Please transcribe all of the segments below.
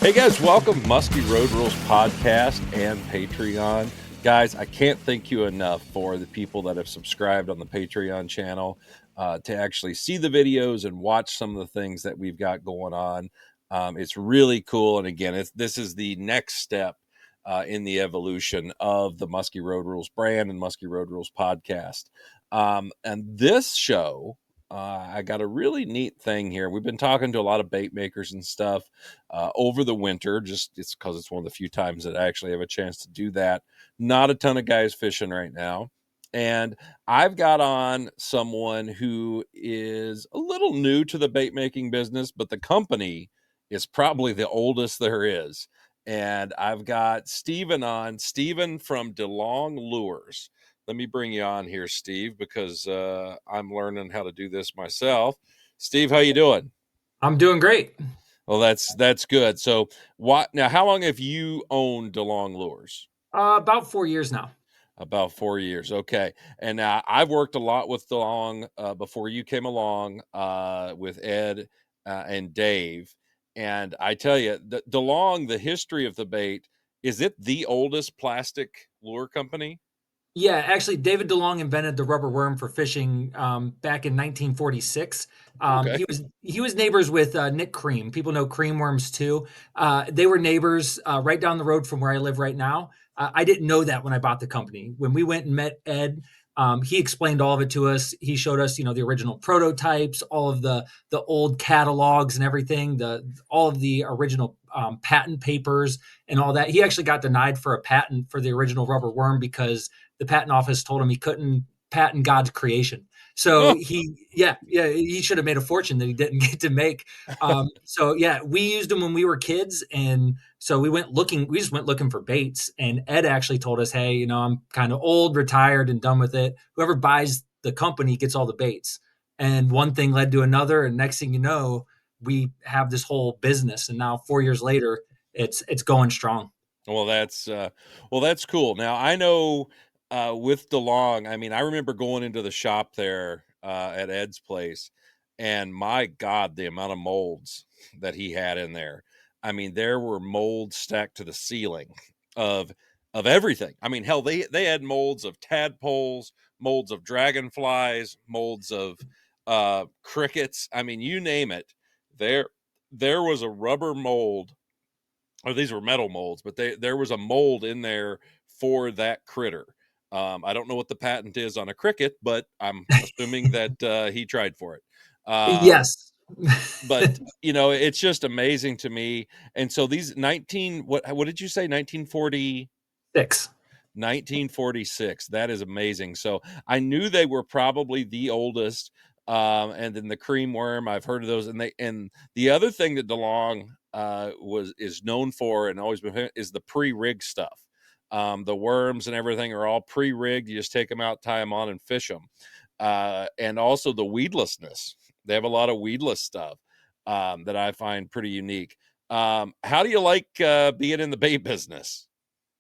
Hey guys, welcome Musky Road Rules podcast and Patreon. Guys, I can't thank you enough for the people that have subscribed on the Patreon channel to actually see the videos and watch some of the things that we've got going on. It's really cool. And again, this is the next step in the evolution of the Musky Road Rules brand and Musky Road Rules podcast. And this show, I got a really neat thing here. We've been talking to a lot of bait makers and stuff over the winter. It's because it's one of the few times that I actually have a chance to do that. Not a ton of guys fishing right now. And I've got on someone who is a little new to the bait making business, but the company is probably the oldest there is. And I've got Steven on, Steven from Delong Lures. Let me bring you on here, Steve, because I'm learning how to do this myself. Steve, how you doing? I'm doing great. Well, that's good. So, how long have you owned DeLong Lures? About 4 years now. About 4 years. Okay. And I've worked a lot with DeLong before you came along with Ed and Dave. And I tell you, DeLong, the history of the bait, is it the oldest plastic lure company? Yeah, actually, David DeLong invented the rubber worm for fishing back in 1946. Okay. He was neighbors with Nick Cream. People know cream worms too. They were neighbors right down the road from where I live right now. I didn't know that when I bought the company. When we went and met Ed, he explained all of it to us. He showed us, the original prototypes, all of the old catalogs and everything, the all of the original patent papers and all that. He actually got denied for a patent for the original rubber worm because the patent office told him he couldn't patent God's creation. So Oh, he should have made a fortune that he didn't get to make. So yeah, we used them when we were kids, and so we went looking. We just went looking for baits, and Ed actually told us, "Hey, I'm kind of old, retired, and done with it. Whoever buys the company gets all the baits." And one thing led to another, and next thing you know, we have this whole business. And now 4 years later, it's going strong. well, that's cool. Now I know with DeLong, I mean, I remember going into the shop there at Ed's place, and my God, the amount of molds that he had in there. I mean, there were molds stacked to the ceiling of of everything. I mean, hell, they had molds of tadpoles, molds of dragonflies, molds of crickets. I mean, you name it. There there was a rubber mold, or these were metal molds, but there was a mold in there for that critter. I don't know what the patent is on a cricket, but I'm assuming that he tried for it. Um, Yes. but it's just amazing to me. And so these 19, what did you say? 1940, 6. 1946. That is amazing. So I knew they were probably the oldest. And then the cream worm, I've heard of those. And the other thing that DeLong is known for and always been is the pre-rig stuff. The worms and everything are all pre-rigged. You just take them out, tie them on, and fish them. And also the weedlessness. They have a lot of weedless stuff that I find pretty unique. How do you like being in the bait business?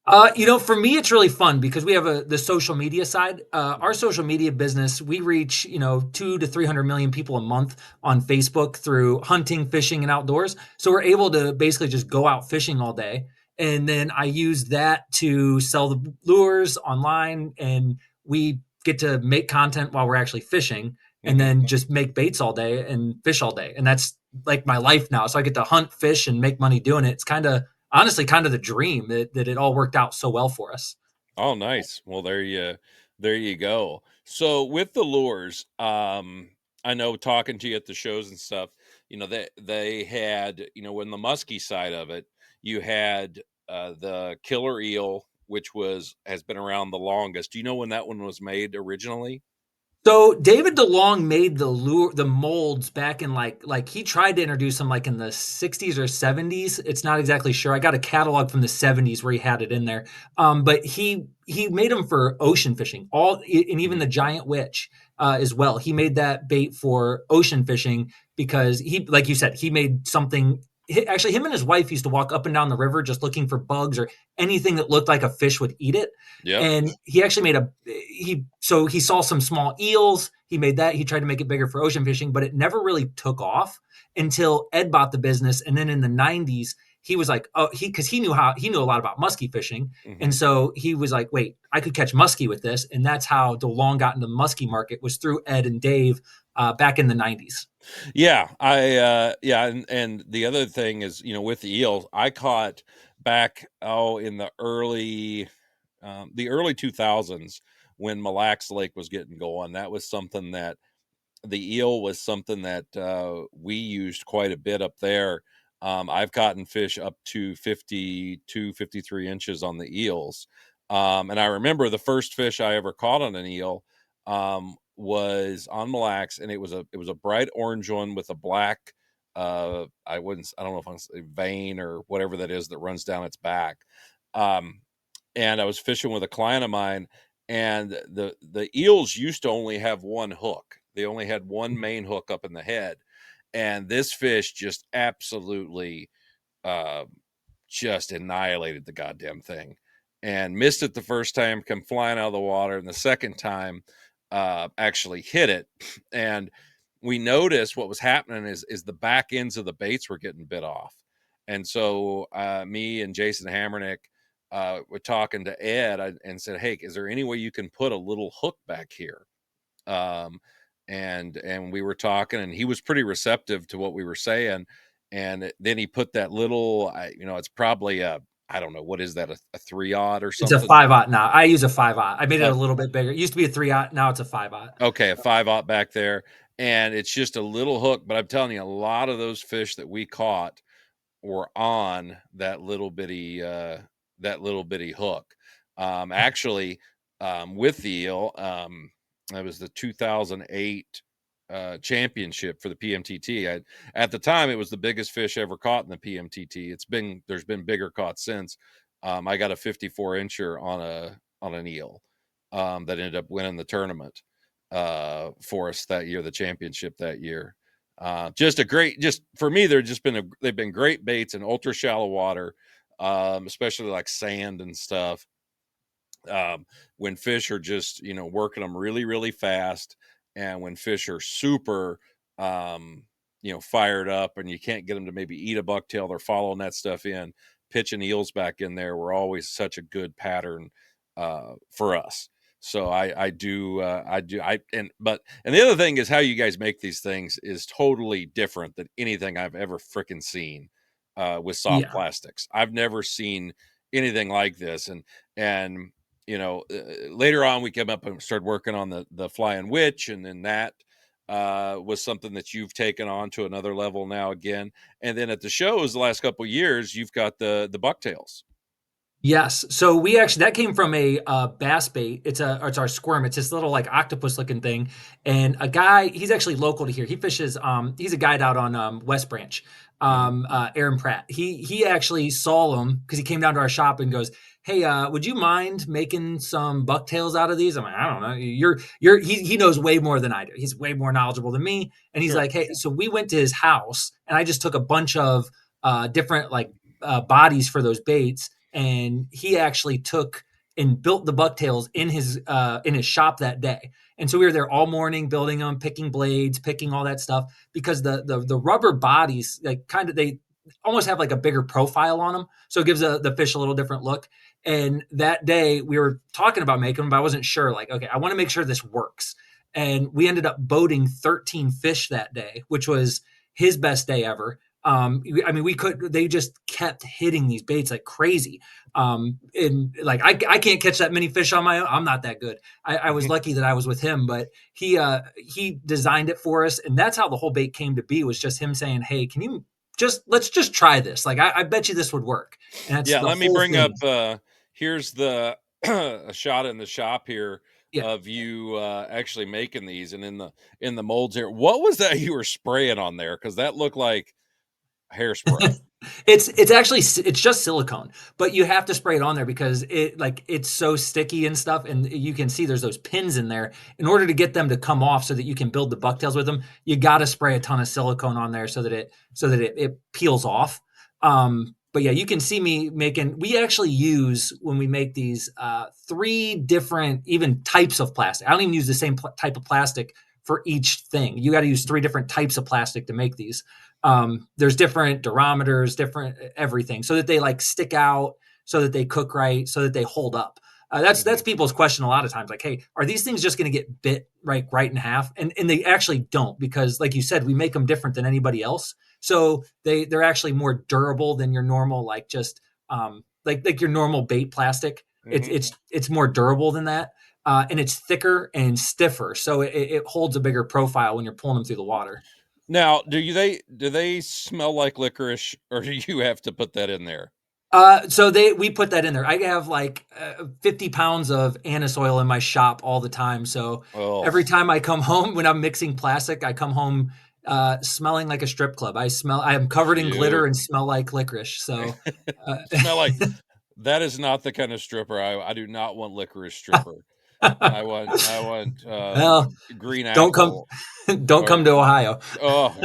For me, it's really fun because we have the social media side. Our social media business, we reach 2 to 300 million people a month on Facebook through hunting, fishing, and outdoors. So we're able to basically just go out fishing all day, and then I use that to sell the lures online, and we get to make content while we're actually fishing, and Mm-hmm. then just make baits all day and fish all day, and that's like my life now. So I get to hunt, fish, and make money doing it. It's kind of honestly kind of the dream that it all worked out so well for us. Oh, nice. Well, there you go. So with the lures, I know talking to you at the shows and stuff, they had, when the musky side of it, you had the killer eel, which has been around the longest. Do you know when that one was made originally? So David DeLong made the molds back in like he tried to introduce them like in the 60s or 70s. It's not exactly sure. I got a catalog from the 70s where he had it in there. But he made them for ocean fishing. And even Hmm. the giant witch as well. He made that bait for ocean fishing because he, like you said, he made something. Actually, him and his wife used to walk up and down the river just looking for bugs or anything that looked like a fish would eat it. Yep. And he actually made he saw some small eels. He made that. He tried to make it bigger for ocean fishing, but it never really took off until Ed bought the business. And then in the 90s, he was like, oh, because he knew a lot about muskie fishing, Hmm. and so he was like, wait, I could catch muskie with this, and that's how DeLong got into the muskie market, was through Ed and Dave back in the '90s. Yeah, yeah, and the other thing is, with the eels, I caught back in the early 2000s when Mille Lacs Lake was getting going. That was something that the eel was something that we used quite a bit up there. I've gotten fish up to 52, 53 inches on the eels. And I remember the first fish I ever caught on an eel was on Mille Lacs, and it was a bright orange one with a black I don't know if I'm say vein or whatever that is that runs down its back. Um, and I was fishing with a client of mine, and the eels used to only have one hook. They only had one main hook up in the head, and this fish just absolutely uh, just annihilated the goddamn thing, and missed it the first time, come flying out of the water, and the second time actually hit it. And we noticed what was happening is the back ends of the baits were getting bit off, and so me and Jason Hammernick were talking to Ed and said, "Hey, is there any way you can put a little hook back here?" um, and we were talking, and he was pretty receptive to what we were saying. And then he put that little, it's probably I don't know, what is that, a 3/0 or It's a something? 5/0 now. I use a 5/0. I made it Uh, a little bit bigger. It used to be a 3/0. Now it's a 5/0. okay, a 5/0 back there, and it's just a little hook. But I'm telling you, a lot of those fish that we caught were on that little bitty hook. Actually, with the eel, that was the 2008 championship for the PMTT. At the time, it was the biggest fish ever caught in the PMTT. There's been bigger caught since. I got a 54 incher on an eel that ended up winning the tournament for us that year, the championship that year. Just for me, they've been great baits in ultra shallow water, especially like sand and stuff. When fish are just working them really really fast, and when fish are super fired up, and you can't get them to maybe eat a bucktail, they're following that stuff in, pitching eels back in there were always such a good pattern for us. So and the other thing is, how you guys make these things is totally different than anything I've ever freaking seen with soft Yeah. plastics. I've never seen anything like this. And later on we came up and started working on the flying witch, and then that was something that you've taken on to another level now again. And then at the shows the last couple of years, you've got the bucktails. Yes. So we actually, that came from a bass bait. It's our squirm. It's this little like octopus looking thing. And a guy, he's actually local to here. He fishes. He's a guide out on West Branch. Hmm. Aaron Pratt. He actually saw him because he came down to our shop and goes, "Hey, would you mind making some bucktails out of these?" I'm like, "I don't know. He knows way more than I do. He's way more knowledgeable than me." And he's Sure. like, "Hey," so we went to his house, and I just took a bunch of different like bodies for those baits, and he actually took and built the bucktails in his shop that day. And so we were there all morning building them, picking blades, picking all that stuff, because the rubber bodies, like, kind of, they almost have like a bigger profile on them, so it gives the fish a little different look. And that day we were talking about making them, but I wasn't sure. Like, okay, I want to make sure this works. And we ended up boating 13 fish that day, which was his best day ever. I mean, they just kept hitting these baits like crazy. And like, I can't catch that many fish on my own. I'm not that good. I was lucky that I was with him, but he designed it for us. And that's how the whole bait came to be, was just him saying, "Hey, let's just try this. Like, I bet you this would work." And that's Yeah, the let me whole bring up thing. here's the a shot in the shop here Yeah. of you actually making these, and in the molds here. What was that you were spraying on there? Because that looked like hairspray. It's actually it's just silicone, but you have to spray it on there because it's so sticky and stuff, and you can see there's those pins in there. In order to get them to come off so that you can build the bucktails with them, you got to spray a ton of silicone on there so that it peels off. But yeah, you can see me making. We actually use, when we make these, three different even types of plastic. I don't even use the same type of plastic for each thing. You got to use 3 different types of plastic to make these. There's different durometers, different everything, so that they like stick out, so that they cook right, so that they hold up. That's Mhm. people's question a lot of times. Like, hey, are these things just going to get bit right in half? And they actually don't, because, like you said, we make them different than anybody else. So they're actually more durable than your normal, like, just like your normal bait plastic. Mhm. It's more durable than that, and it's thicker and stiffer, so it holds a bigger profile when you're pulling them through the water. Now, do they smell like licorice, or do you have to put that in there? So we put that in there. I have like 50 pounds of anise oil in my shop all the time. So Oh, every time I come home, when I'm mixing plastic, I come home smelling like a strip club. I am covered in glitter shoot. and smell like licorice. So, uh, Smell like that is not the kind of stripper I do not want licorice stripper. I want well, green don't come, apple don't or come to Ohio. oh,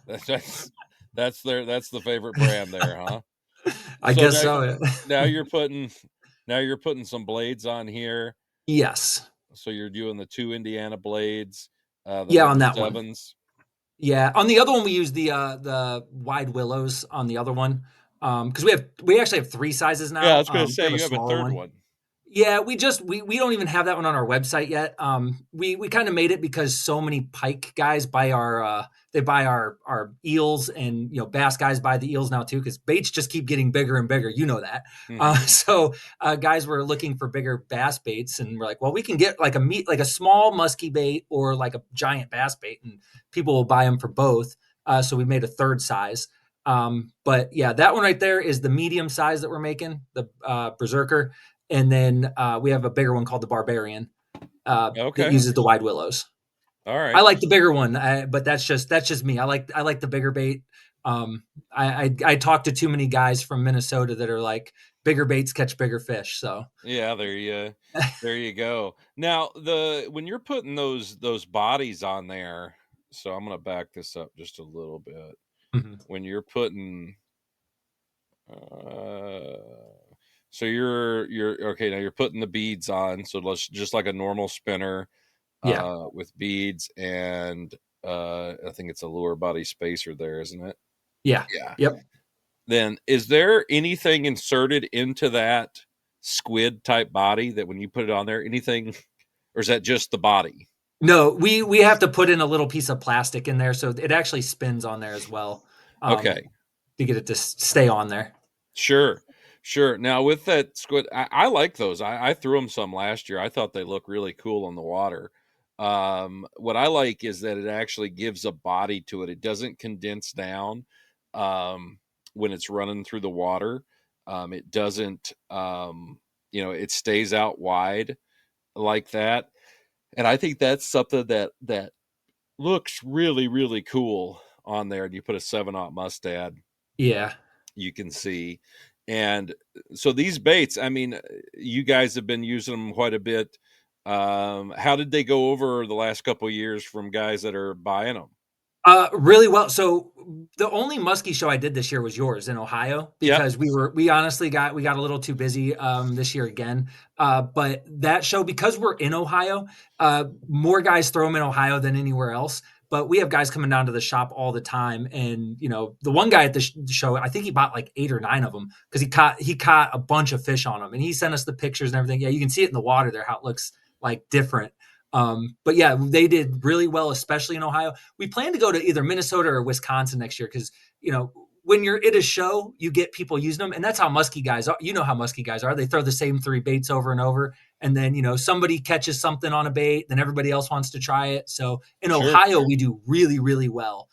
that's that's the favorite brand there, huh? I So guess so. now you're putting now you're putting some blades on here. Yes. So you're doing the 2 Indiana blades, the Yeah, on number that one. 7s. Yeah, on the other one we use the wide willows on the other one, because we actually have 3 sizes Yeah, I now. was gonna We say have a you have a smaller 3rd one. one. Yeah, we don't even have that one on our website yet. We kind of made it because so many pike guys buy our eels, and bass guys buy the eels now too, because baits just keep getting bigger and bigger. You know that. Mhm. So guys were looking for bigger bass baits, and we're like, well, we can get like a small musky bait or like a giant bass bait, and people will buy them for both. So we made a 3rd size. But yeah, that one right there is the medium size that we're making, the Berserker, and then we have a bigger one called the Barbarian that Okay. uses the wide willows. All I right. like the bigger one, but that's just me. I like the bigger bait. I talk to too many guys from Minnesota that are like, bigger baits catch bigger fish. So Yeah, there you go. Now, the when you're putting those bodies on there, so I'm gonna back this up just a little bit. mhm. When you're putting uh so you're okay, now you're putting the beads on, so let's just like a normal spinner Yeah, with beads and I think it's a lower body spacer there, isn't it? yeah, Yeah. yep. Then is there anything inserted into that squid type body that when you put it on there, anything, or is that just the body? No, we have to put in a little piece of plastic in there, so it actually spins on there as well, um, Okay, to get it to stay on there. sure, sure. Now with that squid, I like those. I threw them some last year. I thought they look really cool on the water. What I like is that it actually gives a body to it. It doesn't condense down um, when it's running through the water. It doesn't, it stays out wide like that. And I think that's something that looks really, really cool on there. And you put a 7/0 mustad, Yeah. you can see. And so these baits, I mean, you guys have been using them quite a bit. How did they go over the last couple of years from guys that are buying them? Really well. So the only muskie show I did this year was yours in Ohio, Yep, because we honestly got a little too busy this year again. But that show, because we're in Ohio, more guys throw them in Ohio than anywhere else. But we have guys coming down to the shop all the time, and the one guy at the show, I think he bought like 8 or 9 of them, because he caught a bunch of fish on them, and he sent us the pictures and everything. Yeah, you can see it in the water there how it looks like different. But yeah, they did really well, especially in Ohio. We plan to go to either Minnesota or Wisconsin next year, because when you're at a show, you get people using them, and that's how muskie guys are. You know how muskie guys are. They throw the same 3 baits over and over, and then somebody catches something on a bait, then everybody else wants to try it. So in sure. Ohio, we do really really well,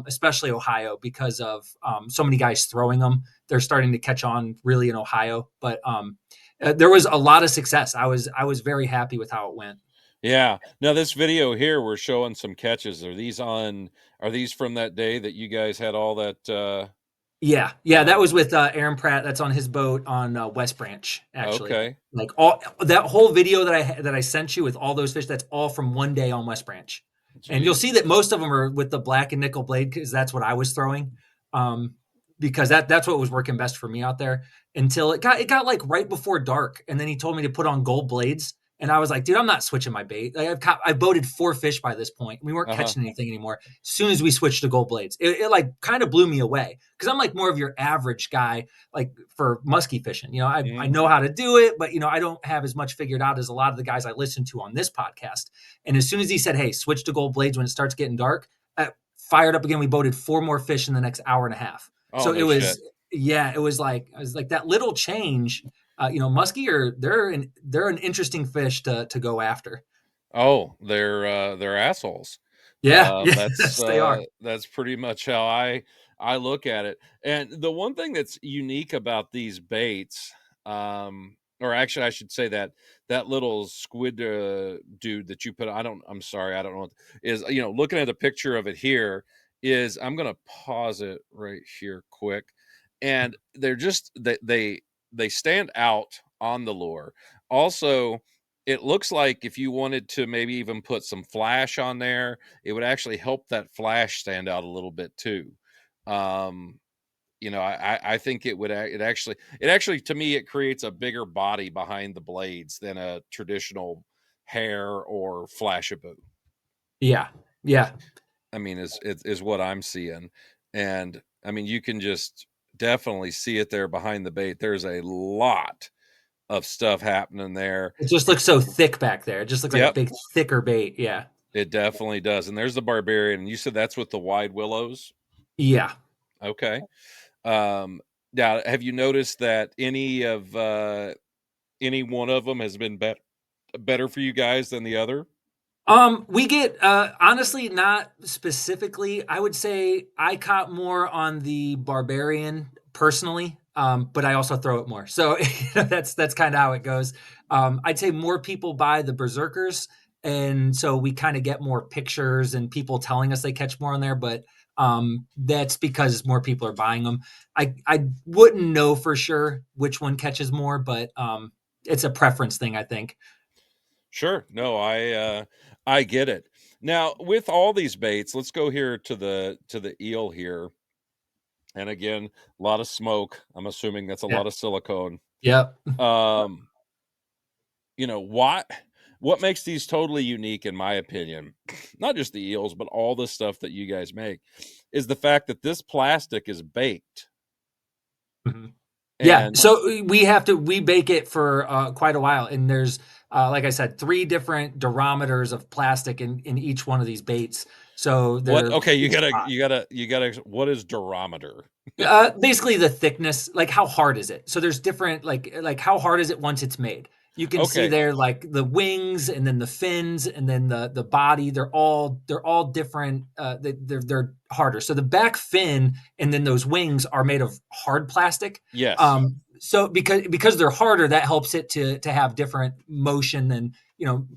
especially Ohio, because of so many guys throwing them. They're starting to catch on really in Ohio, but there was a lot of success. I was very happy with how it went. Yeah. Now this video here, we're showing some catches. Are these from that day that you guys had all that Yeah, yeah, that uh was with Aaron Pratt. That's on his boat on West Branch, actually. okay. Like, all that whole video that I sent you with all those fish, that's all from one day on West Branch. And you'll Geez. see that most of them are with the black and nickel blade, because that's what I was throwing. Um, because that's what was working best for me out there, until it got like right before dark, and then he told me to put on gold blades, And I was like, dude, I'm not switching my bait. Like I boated 4 fish by this point. We weren't Uh-huh. catching anything anymore. As soon as we switched to gold blades, it like kind of blew me away because I'm like more of your average guy, like for musky fishing. I Mhm. know how to do it, but I don't have as much figured out as a lot of the guys I listen to on this podcast. And as soon as he said, hey, switch to gold blades when it starts getting dark, fired up again. We boated 4 more fish in the next hour and a half. Oh, So it no shit. was, yeah, it was like, I was like that little change. Muskie they're an interesting fish to go after. Oh, they're assholes. Yeah, That's yes, they are. that's pretty much how I look at it. And the one thing that's unique about these baits, or actually I should say that that little squid dude that you put, I'm sorry, I don't know what, is, looking at a picture of it here, is I'm gonna pause it right here quick. And they're just they stand out on the lure. Also, it looks like if you wanted to maybe even put some flash on there, it would actually help that flash stand out a little bit too. Um, I think it actually to me it creates a bigger body behind the blades than a traditional hair or flashaboo. Yeah, yeah. I mean, is what I'm seeing, and I mean you can just definitely see it there behind the bait. There's a lot of stuff happening there. It just looks so thick back there. It just looks like a Yep. big, thicker bait. Yeah, It definitely does, and there's the barbarian, and you said that's with the wide willows? yeah. Okay. Um, Now, have you noticed that any one of them has been better for you guys than the other? We get honestly not specifically. I would say I caught more on the barbarian personally, but I also throw it more. So that's kind of how it goes. I'd say more people buy the berserkers, and so we kind of get more pictures and people telling us they catch more on there. But that's because more people are buying them. I wouldn't know for sure which one catches more, but it's a preference thing, I think. Sure. No, I get it. Now, with all these baits, let's go here to the eel here. And again, a lot of smoke. I'm assuming that's a Yeah. lot of silicone. Yep. Um, what makes these totally unique in my opinion, not just the eels but all the stuff that you guys make, is the fact that this plastic is baked. Mhm. Yeah, And so we bake it for quite a while, and there's like I said, 3 different durometers of plastic in each one of these baits. So what, they're okay, you each gotta spot. you gotta you gotta what is durometer? Basically the thickness, like how hard is it? So there's different like how hard is it once it's made? You can see Okay. there like the wings and then the fins and then the body. They're all different. They're harder. So the back fin and then those wings are made of hard plastic. Yes. So because they're harder, that helps it to have different motion and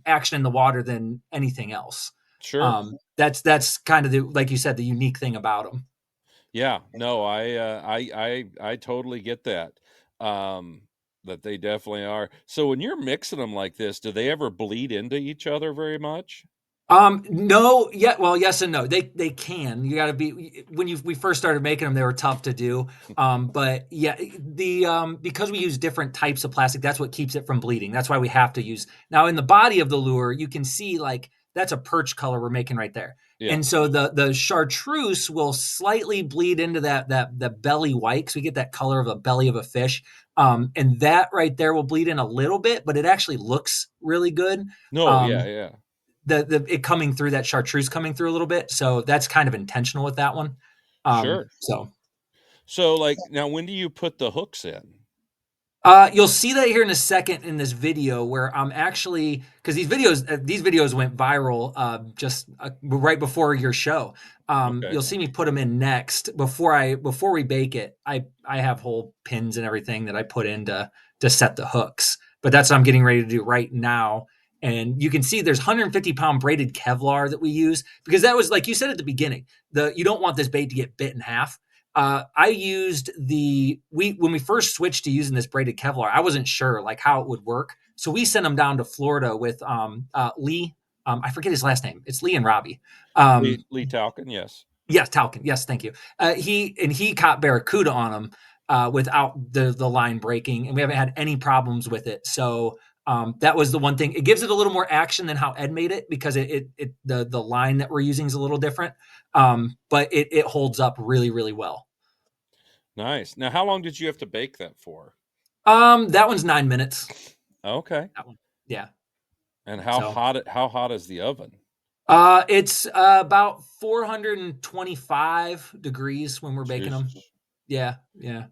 action in the water than anything else. Sure. That's kind of the like you said the unique thing about them. Yeah. No, I totally get that. um that they definitely are. So when you're mixing them like this, do they ever bleed into each other very much? No, yeah, well, yes and no. They can. You got to be when we first started making them, they were tough to do. But yeah, the because we use different types of plastic, that's what keeps it from bleeding. That's why we have to use now in the body of the lure. You can see like that's a perch color we're making right there, Yeah. and so the chartreuse will slightly bleed into that belly white because we get that color of a belly of a fish. And that right there will bleed in a little bit, but it actually looks really good. No, yeah, Um, yeah. the it coming through that chartreuse coming through a little bit. So that's kind of intentional with that one. Sure. So So, like, now when do you put the hooks in? You'll see that here in a second in this video where I'm actually because these videos went viral just right before your show. Okay. You'll see me put them in next before we bake it. I have whole pins and everything that I put in to set the hooks, but that's what I'm getting ready to do right now. And you can see there's 150-pound braided Kevlar that we use because that was like you said at the beginning. You don't want this bait to get bit in half. I used when we first switched to using this braided Kevlar, I wasn't sure like how it would work. So we sent them down to Florida with Lee. I forget his last name. It's Lee and Robbie. Lee Talkin, yes. Yes, Talcon. Yes, thank you. He caught barracuda on him without the line breaking, and we haven't had any problems with it. So That was the one thing. It gives it a little more action than how Ed made it because the line that we're using is a little different. But it holds up really, really well. Nice. Now, how long did you have to bake that for? That one's 9 minutes. Okay. That one. Yeah. And So how hot is the oven? it's about 425 degrees when we're baking them. Jesus. Yeah, yeah.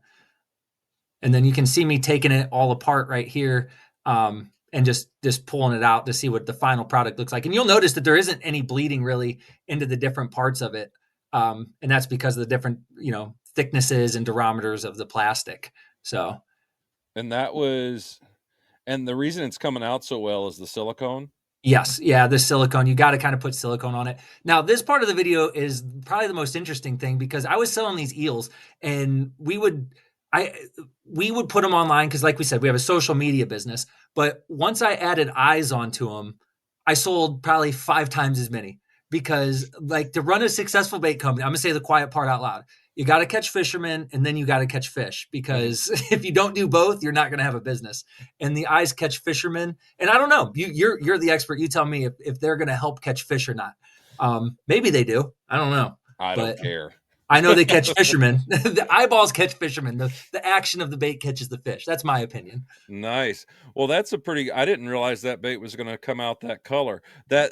And then you can see me taking it all apart right here, and just pulling it out to see what the final product looks like. And you'll notice that there isn't any bleeding really into the different parts of it, and that's because of the different thicknesses and durometers of the plastic. So And and the reason it's coming out so well is the silicone. yes, yeah, the silicone. You got to kind of put silicone on it. Now, this part of the video is probably the most interesting thing because I was selling these eels, and I, we would put them online because, like we said, we have a social media business. But once I added eyes onto them, I sold probably 5 times as many because, like, to run a successful bait company, I'm gonna say the quiet part out loud. You got to catch fishermen, and then you got to catch fish Hmm. because if you don't do both, you're not gonna have a business. And the eyes catch fishermen, and I don't know. You're the expert. You tell me if they're going to help catch fish or not. Maybe they do. I don't know, I don't but care. I know they catch fishermen. The eyeballs catch fishermen. The action of the bait catches the fish. That's my opinion. Nice. Well, that's a pretty. I didn't realize that bait was going to come out that color.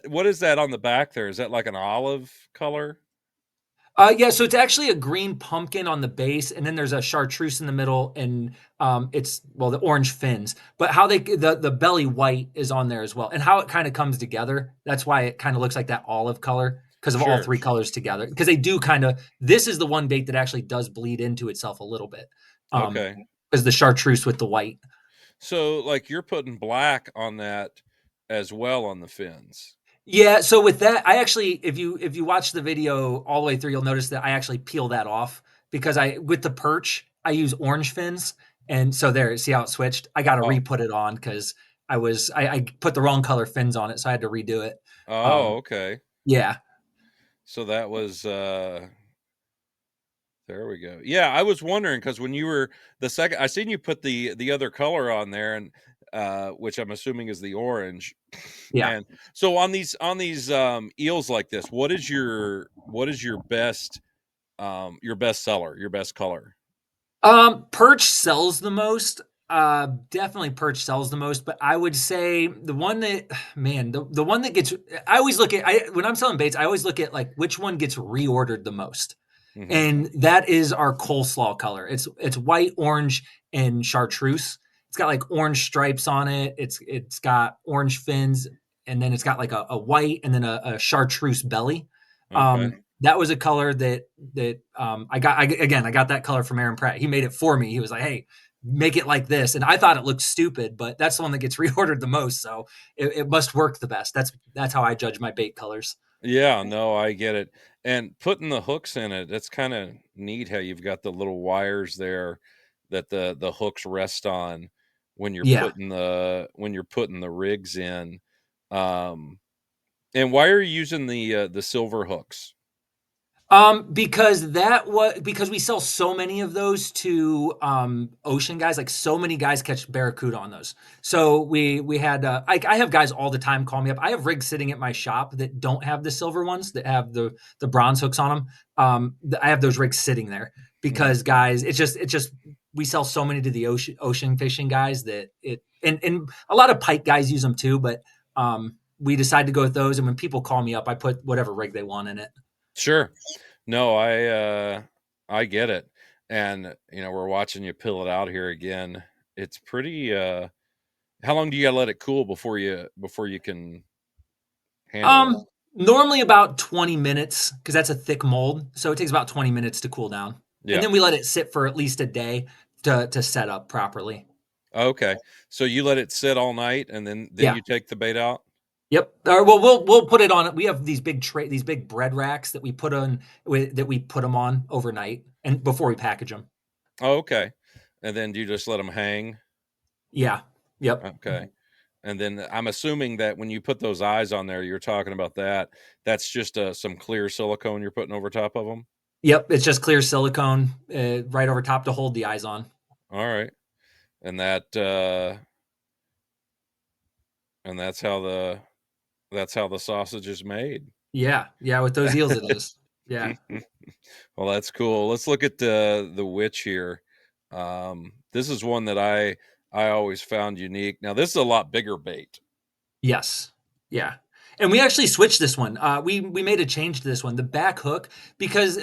What is that on the back there? Is that like an olive color? Yeah, so it's actually a green pumpkin on the base, and then there's a chartreuse in the middle, and it's the orange fins. But how the belly white is on there as well, and how it kind of comes together. That's why it kind of looks like that olive color because of all Sure. three colors together. Because they do kind of. This is the one bait that actually does bleed into itself a little bit, Okay. because the chartreuse with the white. So, like, you're putting black on that as well on the fins. Yeah, so with that, I actually, if you watch the video all the way through, you'll notice that I actually peel that off because I with the perch I use orange fins, and so there, see how it switched? I got to Oh, re-put it on because I put the wrong color fins on it, so I had to redo it. oh, Um, okay. yeah, So that was there we go. Yeah, I was wondering because when you were the second, I seen you put the other color on there, and which I'm assuming is the orange. yeah. And so on these eels like this, what is your best seller, your best color? Perch sells the most. Definitely Perch sells the most, but I would say the one that, man, the one that gets, I always look at, when I'm selling baits, I always look at like which one gets reordered the most. Hmm. And that is our coleslaw color. It's white, orange, and chartreuse. It's got like orange stripes on it. It's got orange fins, and then it's got like a white and then a chartreuse belly. Okay. That was a color that I got that color from Aaron Pratt. He made it for me. He was like, "Hey, make it like this," and I thought it looked stupid, but that's the one that gets reordered the most, so it must work the best. That's how I judge my bait colors. Yeah, no, I get it. And putting the hooks in it, that's kind of neat how you've got the little wires there that the hooks rest on Yeah. when you're putting the rigs in. Um and why are you using the silver hooks? Because we sell so many of those to ocean guys. Like so many guys catch barracuda on those. So we had I have guys all the time call me up. I have rigs sitting at my shop that don't have the silver ones that have the bronze hooks on them. I have those rigs sitting there Mhm. because guys, it's just we sell so many to the ocean fishing guys that it and a lot of pike guys use them too. But we decide to go with those. And when people call me up, I put whatever rig they want in it. Sure. No, I get it. And we're watching you peel it out here again. It's pretty how long do you got to let it cool before you can handle it? Um, Normally about 20 minutes because that's a thick mold. So it takes about 20 minutes to cool down. And Yeah. then we let it sit for at least a day to set up properly. Okay. So you let it sit all night and then Yeah. you take the bait out? Yep. Or well, we'll put it on. We have these big bread racks that we put them on overnight and before we package them. Oh, okay. And then do you just let them hang? Yeah. Yep. Okay. And then I'm assuming that when you put those eyes on there, you're talking about that. That's just some clear silicone you're putting over top of them. Yep. It's just clear silicone right over top to hold the eyes on. All right. And that and that's how the sausage is made. Yeah, yeah, with those eels it is. Yeah. Well, that's cool. Let's look at the witch here. This is one that I always found unique. Now, this is a lot bigger bait. Yes. Yeah. And we actually switched this one. We made a change to this one, the back hook, because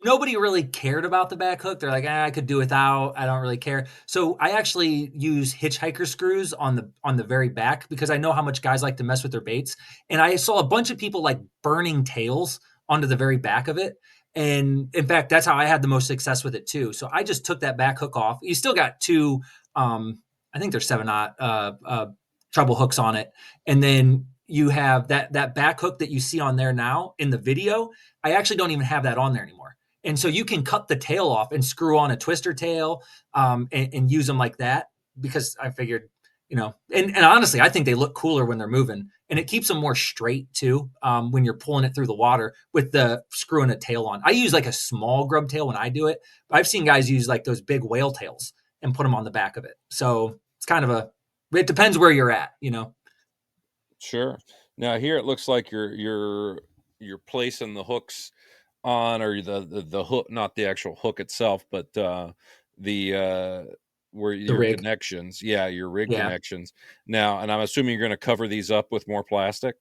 nobody really cared about the back hook. They're like, I could do without. I don't really care. So I actually use hitchhiker screws on the very back because I know how much guys like to mess with their baits. And I saw a bunch of people like burning tails onto the very back of it. And in fact, that's how I had the most success with it too. So I just took that back hook off. You still got two, I think there's 7/0 treble hooks on it, and then you have that back hook that you see on there now in the video. I actually don't even have that on there anymore. And so you can cut the tail off and screw on a twister tail, and use them like that because I figured, and honestly, I think they look cooler when they're moving and it keeps them more straight too, when you're pulling it through the water with the screwing a tail on. I use like a small grub tail when I do it, but I've seen guys use like those big whale tails and put them on the back of it. So it's kind of it depends where you're at. Sure. Now here it looks like you're placing the hooks on, or the hook, not the actual hook itself, but the where The your rig. connections, yeah, your rig Yeah. connections. Now, and I'm assuming you're going to cover these up with more plastic.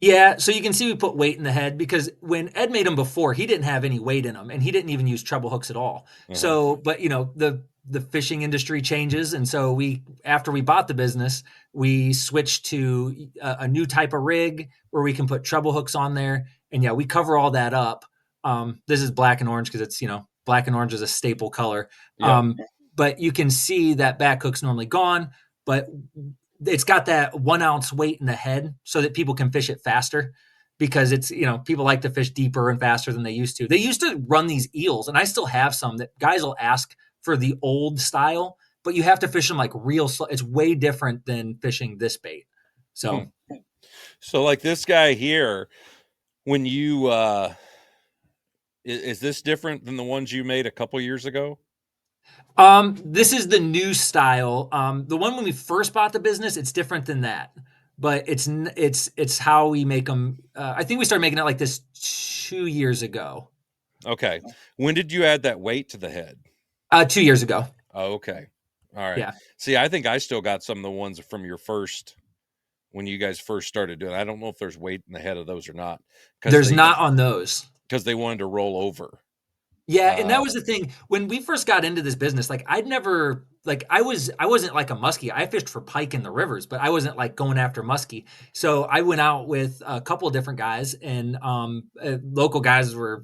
Yeah, so you can see we put weight in the head because when Ed made them before, he didn't have any weight in them, and he didn't even use treble hooks at all. Uh-huh. So, but the fishing industry changes, and so we after we bought the business, we switched to a new type of rig where we can put treble hooks on there, and yeah, we cover all that up. This is black and orange because it's black and orange is a staple color. Yep. Um, but you can see that back hook's normally gone, but it's got that 1 ounce weight in the head so that people can fish it faster because it's people like to fish deeper and faster than they used to. They used to run these eels, and I still have some that guys will ask for the old style, but you have to fish them like real slow. It's way different than fishing this bait. Hmm. So So like this guy here, when you is this different than the ones you made a couple years ago? this is the new style. The one when we first bought the business, it's different than that, but it's how we make them. I think we started making it like this 2 years ago. Okay. When did you add that weight to the head? 2 years ago. Oh, okay. All right. Yeah. See, I think I still got some of the ones from your first, when you guys first started doing it. I don't know if there's weight in the head of those or not, because There's not on those. they wanted to roll over. Yeah, and that Uh, was the thing. When we first got into this business, like I'd never like I wasn't like a muskie. I fished for pike in the rivers, but I wasn't like going after muskie. So I went out with a couple of different guys and local guys were,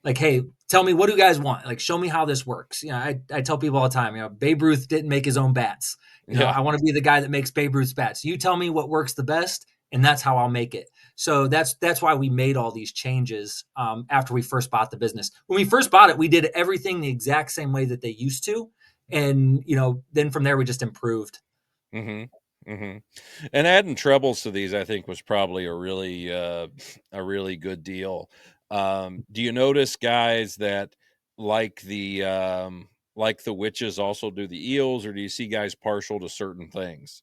like, "Hey, tell me what do you guys want? Like show me how this works." I tell people all the time, Babe Ruth didn't make his own bats. yeah. I want to be the guy that makes Babe Ruth's bats. You tell me what works the best and that's how I'll make it. So that's why we made all these changes after we first bought the business. When we first bought it, we did everything the exact same way that they used to, and then from there we just improved. Mm-hmm. Mm-hmm. And adding trebles to these, I think, was probably a really good deal. Do you notice guys that like the witches also do the eels, or do you see guys partial to certain things?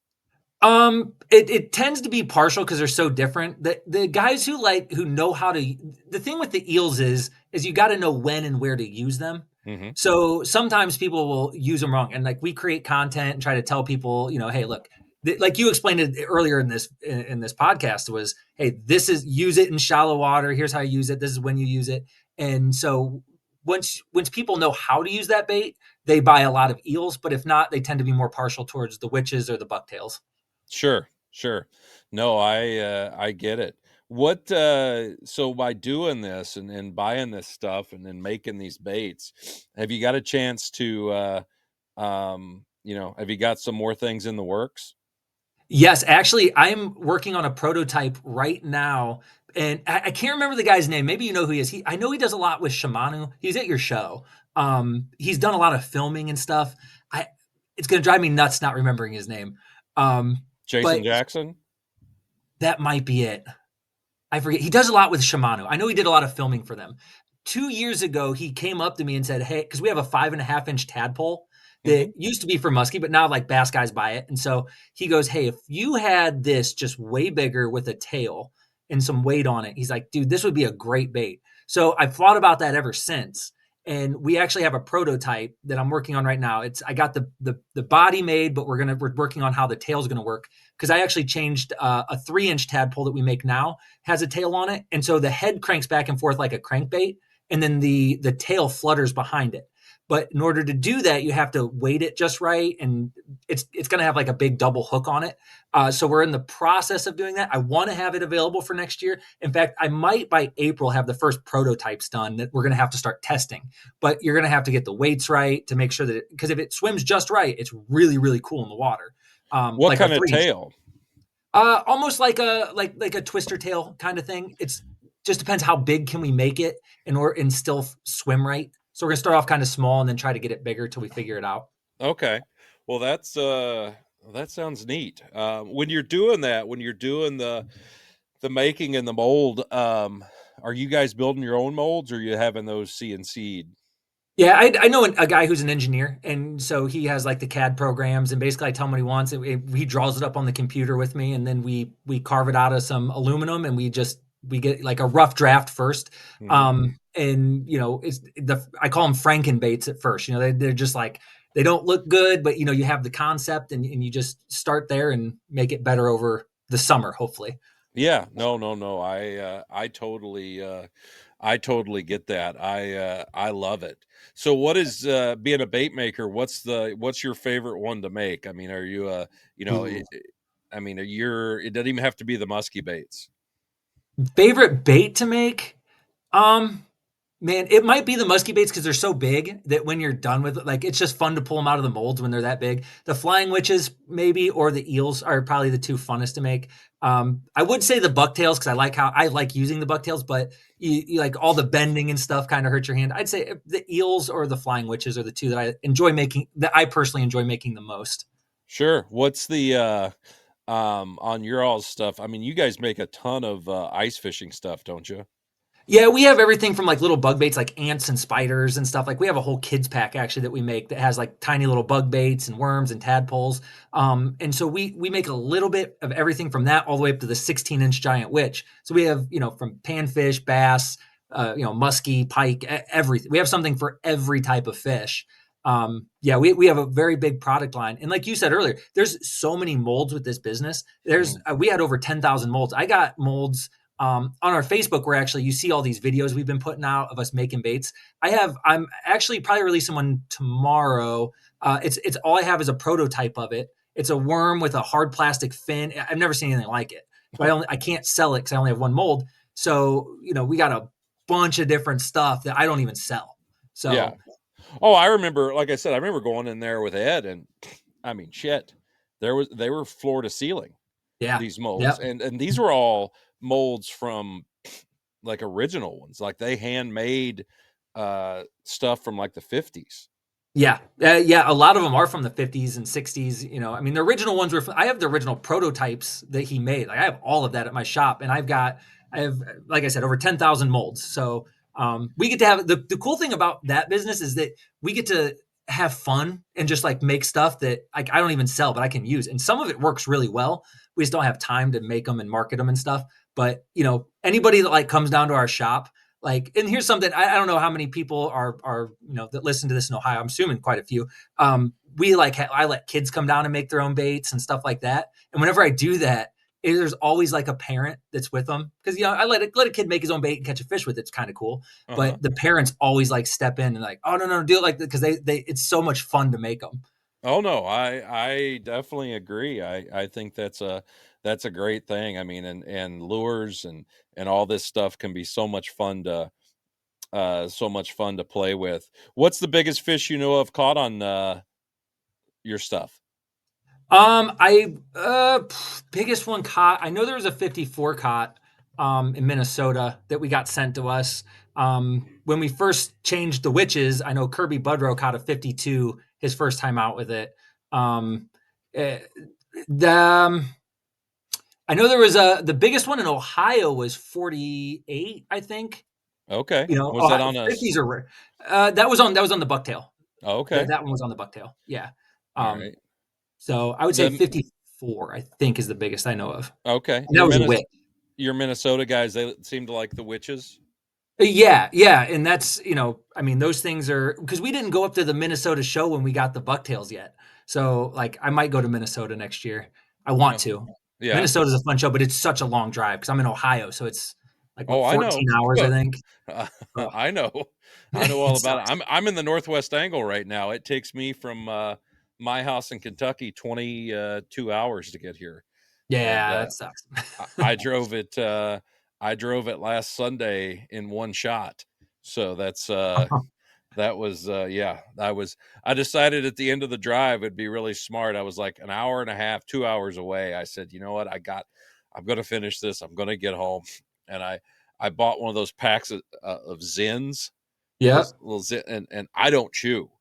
It tends to be partial because they're so different. The guys who know how to. The thing with the eels is you got to know when and where to use them. Mm-hmm. So sometimes people will use them wrong, and like we create content and try to tell people, hey, look, like you explained it earlier in this podcast was, hey, this is use it in shallow water. Here's how you use it. This is when you use it. And so once people know how to use that bait, they buy a lot of eels. But if not, they tend to be more partial towards the witches or the bucktails. Sure, sure. No, I get it. What so by doing this and buying this stuff and then making these baits, have you got a chance to have you got some more things in the works? Yes, actually, I'm working on a prototype right now, and I can't remember the guy's name. Maybe you know who he is. I know he does a lot with Shimano. He's at your show. He's done a lot of filming and stuff. I It's gonna drive me nuts not remembering his name. Um, Jason but Jackson? that might be it. I forget. He does a lot with Shimano. I know he did a lot of filming for them. 2 years ago, he came up to me and said, "Hey," because we have a 5.5 inch tadpole, Hmm. that used to be for muskie, but now like bass guys buy it. And so he goes, "Hey, if you had this just way bigger with a tail and some weight on it," he's like, "Dude, this would be a great bait." So I've thought about that ever since. And we actually have a prototype that I'm working on right now. It's I got the body made, but we're working on how the tail's gonna work because I actually changed a 3-inch tadpole that we make now has a tail on it, and so the head cranks back and forth like a crankbait, and then the tail flutters behind it. But in order to do that, you have to weight it just right, and it's going to have like a big double hook on it. So we're in the process of doing that. I want to have it available for next year. In fact, I might by April have the first prototypes done that we're going to have to start testing. But you're going to have to get the weights right to make sure that because if it swims just right, it's really really cool in the water. What Like our kind of 3 inch, tail? almost like a twister tail kind of thing. It's just depends how big can we make it and still swim right. So we're gonna start off kind of small and then try to get it bigger till we figure it out. Okay. Well, that sounds neat. When you're doing that, when you're doing the making and the mold, are you guys building your own molds, or are you having those CNC'd? Yeah, I know a guy who's an engineer, and so he has like the CAD programs, and basically I tell him what he wants, and he draws it up on the computer with me, and then we carve it out of some aluminum, and we get like a rough draft first, Hmm. and it's I call them Frankenbaits at first. They're just like they don't look good, but you have the concept, and you just start there and make it better over the summer, hopefully. Yeah. No, no, no. I totally get that. I love it. So what is being a bait maker? What's your favorite one to make? I mean, are you you know, Ooh. I mean, it doesn't even have to be the musky baits. Favorite bait to make? Um, Man, it might be the musky baits because they're so big that when you're done with it, like it's just fun to pull them out of the molds when they're that big. The flying witches, maybe, or the eels are probably the two funnest to make. I would say the bucktails because I like using the bucktails, but you like all the bending and stuff kind of hurt your hand. I'd say the eels or the flying witches are the two that I personally enjoy making the most. Sure. What's the on your all's stuff? I mean, you guys make a ton of ice fishing stuff, don't you? Yeah, we have everything from like little bug baits like ants and spiders and stuff. Like we have a whole kids pack actually that we make that has like tiny little bug baits and worms and tadpoles. And so we make a little bit of everything from that all the way up to the 16-inch giant witch. So we have, from panfish, bass, muskie, pike, everything. We have something for every type of fish. Yeah, we have a very big product line. And like you said earlier, there's so many molds with this business. Mm. We had over 10,000 molds. I got molds on our Facebook, where actually you see all these videos we've been putting out of us making baits. I'm actually probably releasing one tomorrow. It's all I have is a prototype of it. It's a worm with a hard plastic fin. I've never seen anything like it, but I can't sell it because I only have one mold. So we got a bunch of different stuff that I don't even sell. Yeah. So Oh, I remember, like I said, I remember going in there with Ed, and I mean, shit, they were floor to ceiling, yeah, these molds, yep. and these were all molds from like original ones, like they handmade stuff from like the 50s. Yeah, yeah. A lot of them are from the 50s and 60s. I mean, the original ones I have the original prototypes that he made. Like, I have all of that at my shop, and I have, like I said, over 10,000 molds. So we get to have the cool thing about that business is that we get to have fun and just like make stuff that like I don't even sell, but I can use. And some of it works really well. We just don't have time to make them and market them and stuff. But anybody that like comes down to our shop, like, and here's something I don't know how many people are that listen to this in Ohio. I'm assuming quite a few. We like I let kids come down and make their own baits and stuff like that. And whenever I do that, there's always like a parent that's with them because I let a kid make his own bait and catch a fish with it. It's kind of cool. Uh-huh. But the parents always like step in and like, oh no, do it like that because they it's so much fun to make them. Oh no, I definitely agree. I think that's a great thing. I mean, and lures and all this stuff can be so much fun to play with. What's the biggest fish you know of caught on your stuff? I biggest one caught. I know there was a 54 caught in Minnesota that we got sent to us. When we first changed the witches, I know Kirby Budrow caught a 52 his first time out with it. Um, eh, the I know there was the biggest one in Ohio was 48, I think. Okay. Was that Ohio, on 50s are rare. That was on the bucktail. Okay. That one was on the bucktail. Yeah. All Um, right. so I would say The 54, I think, is the biggest I know of. okay. And that was a whip. Your Minnesota guys, they seem to like the witches. Yeah, yeah, and that's, I mean, those things are because we didn't go up to the Minnesota show when we got the bucktails yet. So, like, I might go to Minnesota next year. I want Oh, to. yeah. Minnesota's a fun show, but it's such a long drive because I'm in Ohio, so it's like Oh, what, I 14 know. hours, I think. Ugh, I know. I know all it about it. sucks. I'm in the Northwest Angle right now. It takes me from my house in Kentucky 22 hours to get here. And Yeah, that sucks. I drove it I drove it last Sunday in one shot. So that was yeah, I decided at the end of the drive it'd be really smart. I was like an hour and a half, 2 hours away. I said, you know what, I'm gonna finish this. I'm gonna get home. And I bought one of those packs of Zins, Yeah. those little Zin, and I don't chew.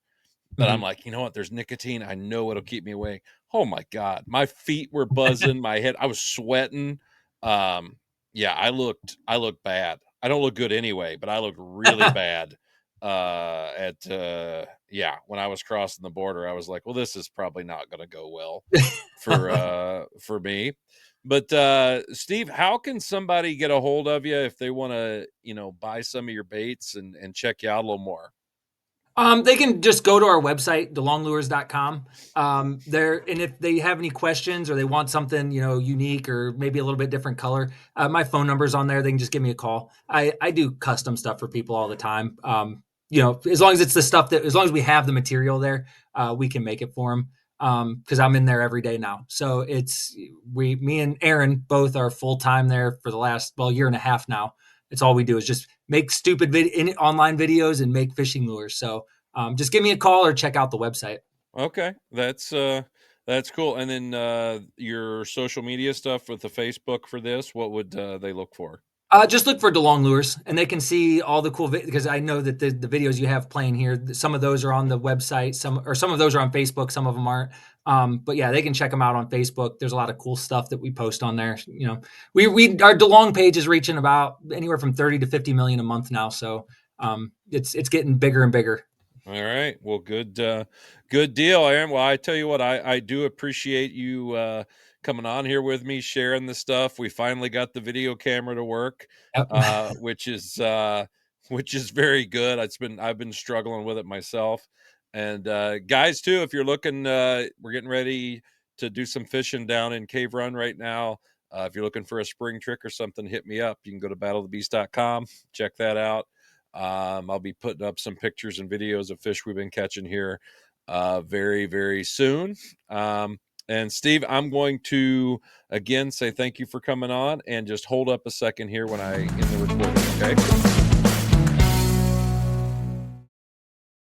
But I'm Mhm. like, you know what? There's nicotine. I know it'll keep me awake. Oh my God. My feet were buzzing, my head, I was sweating. Um, yeah, I looked bad. I don't look good anyway, but I looked really bad at yeah, when I was crossing the border. I was like, well, this is probably not gonna go well for me. But Steve, how can somebody get a hold of you if they want to, buy some of your baits and check you out a little more? They can just go to our website, delonglures.com. There, and if they have any questions or they want something, unique or maybe a little bit different color, my phone number's on there. They can just give me a call. I do custom stuff for people all the time. As long as it's the stuff that, as long as we have the material there, we can make it for them. Because I'm in there every day now. So me and Aaron both are full time there for the last, well, year and a half now. It's all we do is just make stupid online videos and make fishing lures. So just give me a call or check out the website. Okay, that's cool. And then your social media stuff with the Facebook for this, what would they look for? Just look for Delong Lures, and they can see all the cool because I know that the videos you have playing here, some of those are on the website, some of those are on Facebook, some of them aren't. But yeah, they can check them out on Facebook. There's a lot of cool stuff that we post on there. We our Delong page is reaching about anywhere from 30 to 50 million a month now, so it's getting bigger and bigger. All right. Well, good deal, Aaron. Well, I tell you what, I do appreciate you coming on here with me, sharing the stuff. We finally got the video camera to work, Yep. which is which is very good. I've been struggling with it myself. And guys, too, if you're looking, we're getting ready to do some fishing down in Cave Run right now. If you're looking for a spring trick or something, hit me up. You can go to battleofthebeast.com, check that out. I'll be putting up some pictures and videos of fish we've been catching here very, very soon. And Steve, I'm going to again say thank you for coming on and just hold up a second here when I end the recording. Okay.